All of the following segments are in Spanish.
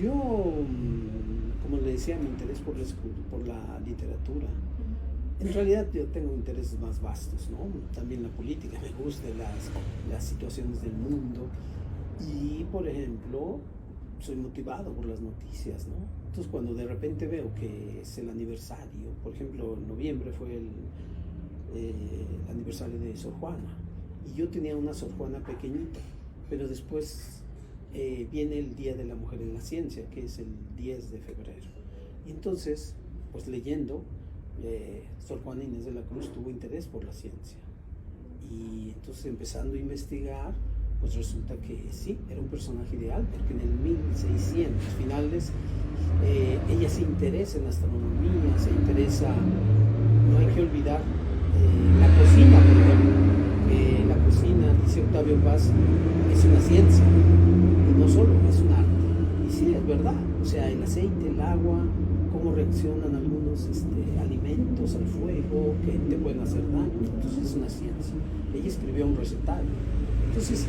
Yo, como le decía, mi interés por la literatura. En realidad yo tengo intereses más vastos, ¿no? También la política, me gustan las situaciones del mundo. Y, por ejemplo, soy motivado por las noticias, ¿no? Entonces, cuando de repente veo que es el aniversario, por ejemplo, en noviembre fue el aniversario de Sor Juana, y yo tenía una Sor Juana pequeñita, pero después viene el Día de la Mujer en la Ciencia, que es el 10 de febrero. Y entonces, pues leyendo, Sor Juana Inés de la Cruz tuvo interés por la ciencia. Y entonces, empezando a investigar, pues resulta que sí, era un personaje ideal, porque en el 1600 finales ella se interesa en la astronomía, se interesa, no hay que olvidar, la cocina, por ejemplo. La cocina, dice Octavio Paz, es una ciencia, y no solo, es un arte. Y sí, es verdad, o sea, el aceite, el agua, cómo reaccionan algunos alimentos al fuego, que te pueden hacer daño, entonces es una ciencia. Ella escribió un recetario. Entonces,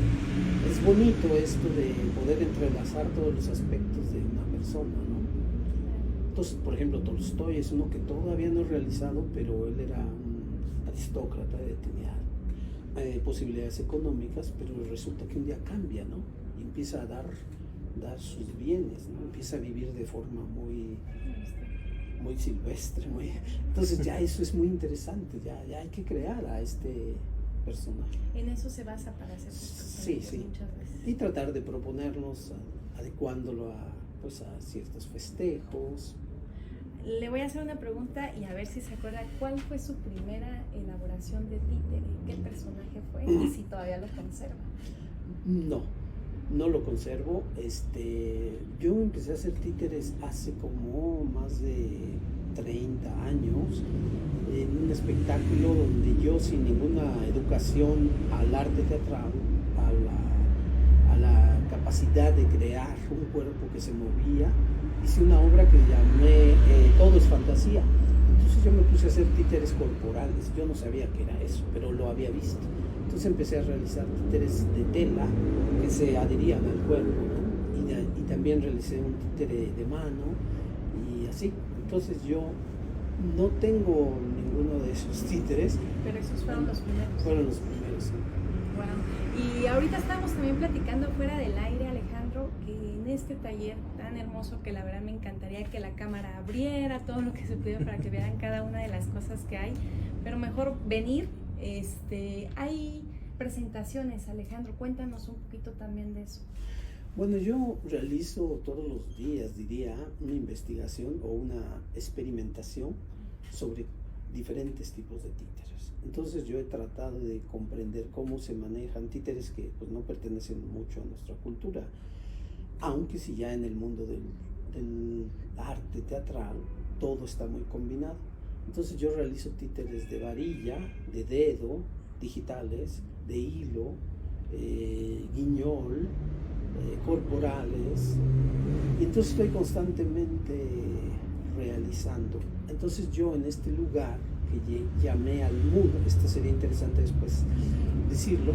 es bonito esto de poder entrelazar todos los aspectos de una persona, ¿no? Entonces, por ejemplo, Tolstoy es uno que todavía no he realizado, pero él era un aristócrata, tenía posibilidades económicas, pero resulta que un día cambia, ¿no? Y empieza a dar sus bienes, ¿no? Empieza a vivir de forma muy silvestre, entonces ya eso es muy interesante, ya hay que crear a este personaje. En eso se basa para hacer sus personajes, sí. muchas veces. Y tratar de proponernos, adecuándolo a ciertos festejos. Le voy a hacer una pregunta y a ver si se acuerda cuál fue su primera elaboración de títere, qué personaje fue y si todavía lo conserva. No lo conservo. Yo empecé a hacer títeres hace como más de 30 años en un espectáculo donde yo, sin ninguna educación al arte teatral, a la capacidad de crear un cuerpo que se movía, hice una obra que llamé Todo es fantasía. Entonces yo me puse a hacer títeres corporales. Yo no sabía qué era eso, pero lo había visto. Entonces empecé a realizar títeres de tela que se adherían al cuerpo, ¿no? Y también realicé un títere de mano y así. Entonces yo no tengo ninguno de esos títeres. Pero esos fueron los primeros. Fueron los primeros, sí. Bueno, y ahorita estamos también platicando fuera del aire, Alejandro, que en este taller tan hermoso, que la verdad me encantaría que la cámara abriera todo lo que se pudiera para que vean cada una de las cosas que hay, pero mejor venir. Hay presentaciones, Alejandro, cuéntanos un poquito también de eso. Bueno, yo realizo todos los días, diría, una investigación o una experimentación sobre diferentes tipos de títeres. Entonces yo he tratado de comprender cómo se manejan títeres que pues no pertenecen mucho a nuestra cultura, aunque sí ya en el mundo del arte teatral todo está muy combinado. Entonces yo realizo títeres de varilla, de dedo, digitales, de hilo, guiñol, corporales, y entonces estoy constantemente realizando. Entonces yo en este lugar que llamé al muro, esto sería interesante después decirlo,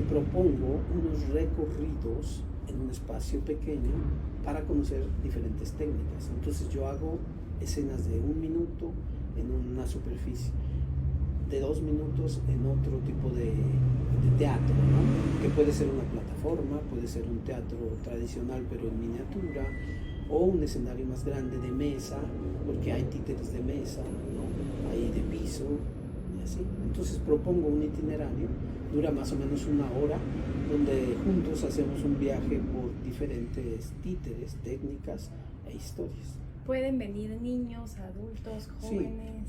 propongo unos recorridos en un espacio pequeño para conocer diferentes técnicas. Entonces yo hago escenas de 1 minuto en una superficie, de 2 minutos en otro tipo de teatro, ¿no? Que puede ser una plataforma, puede ser un teatro tradicional pero en miniatura, o un escenario más grande de mesa, porque hay títeres de mesa, ¿no? Hay de piso y así. Entonces propongo un itinerario, dura más o menos 1 hora, donde juntos hacemos un viaje por diferentes títeres, técnicas e historias. ¿Pueden venir niños, adultos, jóvenes?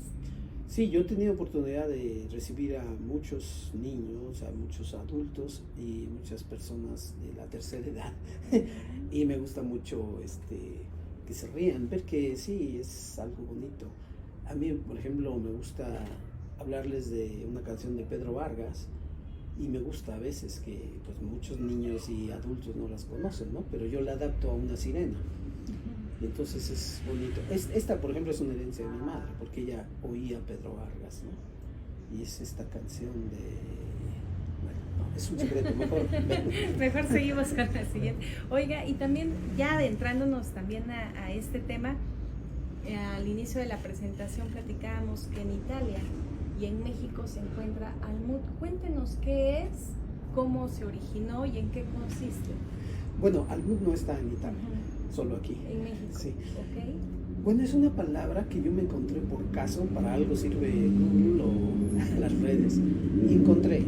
Sí, yo he tenido oportunidad de recibir a muchos niños, a muchos adultos y muchas personas de la tercera edad. Y me gusta mucho que se rían, ver que sí, es algo bonito. A mí, por ejemplo, me gusta hablarles de una canción de Pedro Vargas, y me gusta a veces que pues, muchos niños y adultos no las conocen, ¿no? Pero yo la adapto a una sirena. Y entonces es bonito. Esta, por ejemplo, es una herencia de mi madre, porque ella oía a Pedro Vargas, ¿no? Y es esta canción de... Bueno, no, es un secreto, mejor. Mejor seguimos con la siguiente. Oiga, y también ya adentrándonos también a este tema, al inicio de la presentación platicábamos que en Italia y en México se encuentra Almud. Cuéntenos qué es, cómo se originó y en qué consiste. Bueno, Almud no está en Italia, solo aquí. En México. Sí. Okay. Bueno, es una palabra que yo me encontré por caso, para algo sirve Google o las redes, y encontré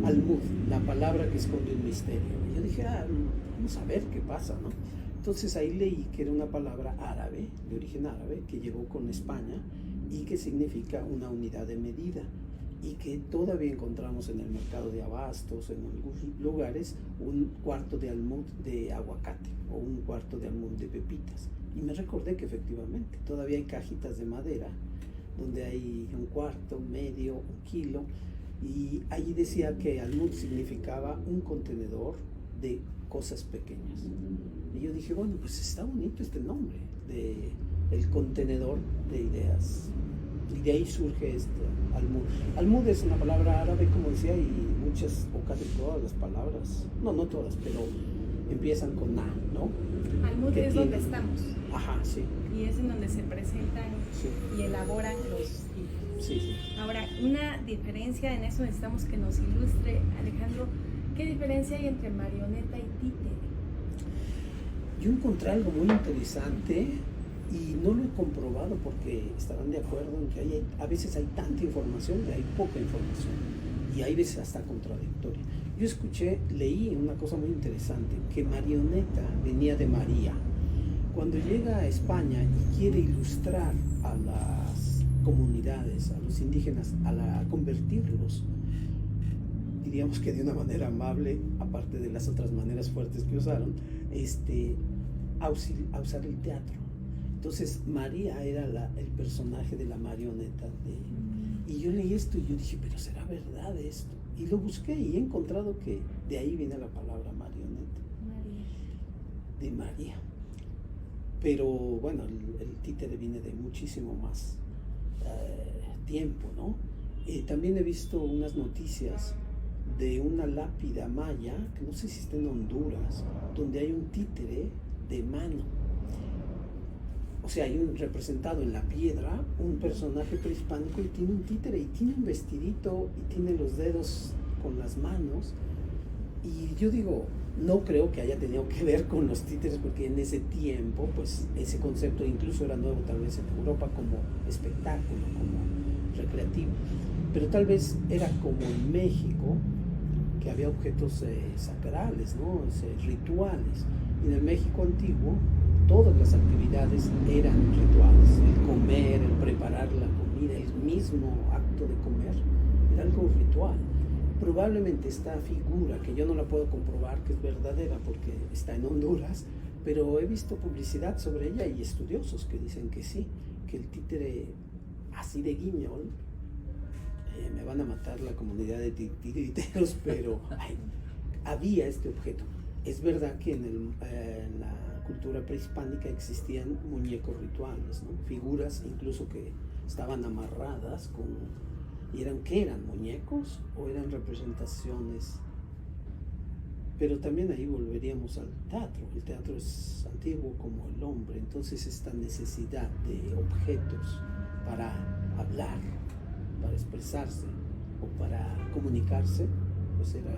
Almud, la palabra que esconde un misterio. Y yo dije, vamos a ver qué pasa, ¿no? Entonces ahí leí que era una palabra árabe, de origen árabe, que llegó con España y que significa una unidad de medida, y que todavía encontramos en el mercado de abastos, en algunos lugares, un cuarto de almud de aguacate o un cuarto de almud de pepitas. Y me recordé que efectivamente todavía hay cajitas de madera donde hay un cuarto, medio, un kilo, y allí decía que almud significaba un contenedor de cosas pequeñas. Y yo dije, bueno, pues está bonito este nombre, de el contenedor de ideas. Y de ahí surge este almud. Almud es una palabra árabe, como decía, y muchas, o casi todas las palabras, no todas, pero empiezan con na, ¿no? Almud es donde estamos. Ajá, sí. Y es en donde se presentan Sí. y elaboran los títulos. Sí, sí. Ahora, una diferencia en eso necesitamos que nos ilustre, Alejandro. ¿Qué diferencia hay entre marioneta y títere? Yo encontré algo muy interesante y no lo he comprobado porque estarán de acuerdo en que a veces hay tanta información y hay poca información, y hay veces hasta contradictoria. Yo leí una cosa muy interesante, que marioneta venía de María. Cuando llega a España y quiere ilustrar a las comunidades, a los indígenas, a convertirlos, diríamos que de una manera amable, aparte de las otras maneras fuertes que usaron, a usar el teatro. Entonces María era el personaje de la marioneta. Y yo leí esto y yo dije, pero ¿será verdad esto? Y lo busqué y he encontrado que de ahí viene la palabra marioneta. María. De María. Pero bueno, el títere viene de muchísimo más tiempo, ¿no? También he visto unas noticias de una lápida maya, que no sé si está en Honduras, donde hay un títere de mano. O sea, hay representado en la piedra un personaje prehispánico y tiene un títere y tiene un vestidito y tiene los dedos con las manos. Y yo digo, no creo que haya tenido que ver con los títeres, porque en ese tiempo, pues ese concepto incluso era nuevo tal vez en Europa como espectáculo, como recreativo. Pero tal vez era como en México, que había objetos sacrales, ¿no? Rituales. Y en el México antiguo, todas las actividades eran rituales. El comer, el preparar la comida, el mismo acto de comer, era algo ritual. Probablemente esta figura, que yo no la puedo comprobar que es verdadera porque está en Honduras, pero he visto publicidad sobre ella y estudiosos que dicen que sí, que el títere así de guiñol, me van a matar la comunidad de titiriteros, pero había este objeto. Es verdad que en la cultura prehispánica existían muñecos rituales, ¿no? Figuras incluso que estaban amarradas ¿qué eran? ¿Muñecos o eran representaciones? Pero también ahí volveríamos al teatro. El teatro es antiguo como el hombre, entonces esta necesidad de objetos para hablar, para expresarse o para comunicarse, pues era